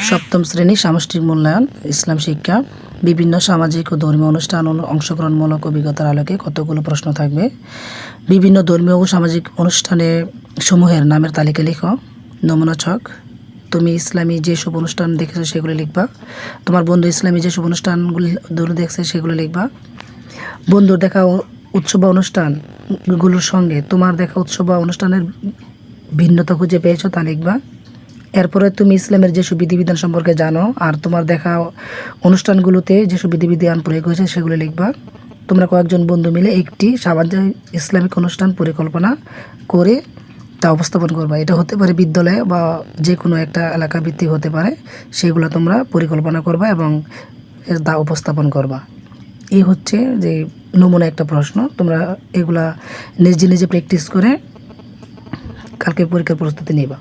সপ্তম শ্রেণী সামষ্টিক মূল্যায়ন ইসলাম শিক্ষা। বিভিন্ন সামাজিক ও ধর্মীয় অনুষ্ঠান ও অংশগ্রহণমূলক অভিজ্ঞতার আলোকে কতগুলো প্রশ্ন থাকবে। বিভিন্ন ধর্মীয় ও সামাজিক অনুষ্ঠানে সমূহের নামের তালিকা লিখো। নমুনা ছক। তুমি ইসলামী যেসব অনুষ্ঠান দেখেছো সেগুলো লিখবা। তোমার বন্ধু ইসলামী যেসব অনুষ্ঠানগুলো দেখছে সেগুলো লিখবা। বন্ধুর দেখা উৎসব বা অনুষ্ঠানগুলোর সঙ্গে তোমার দেখা উৎসব বা অনুষ্ঠানের ভিন্নতা খুঁজে পেয়েছো তা লিখবা। এরপরে তুমি ইসলামের যেসব বিধিবিধান সম্পর্কে জানো আর তোমার দেখা অনুষ্ঠানগুলোতে যেসব বিধিবিধান প্রয়োগ হয়েছে সেগুলো লিখবা। তোমরা কয়েকজন বন্ধু মিলে একটি সামাজিক ইসলামিক অনুষ্ঠান পরিকল্পনা করে তা উপস্থাপন করবা। এটা হতে পারে বিদ্যালয়ে বা যে কোনো একটা এলাকা ভিত্তিক হতে পারে। সেগুলো তোমরা পরিকল্পনা করবা এবং তা উপস্থাপন করবা। এই হচ্ছে যে নমুনা একটা প্রশ্ন। তোমরা এগুলা নিজে নিজে প্র্যাকটিস করে কালকে পরীক্ষার প্রস্তুতি নিবা।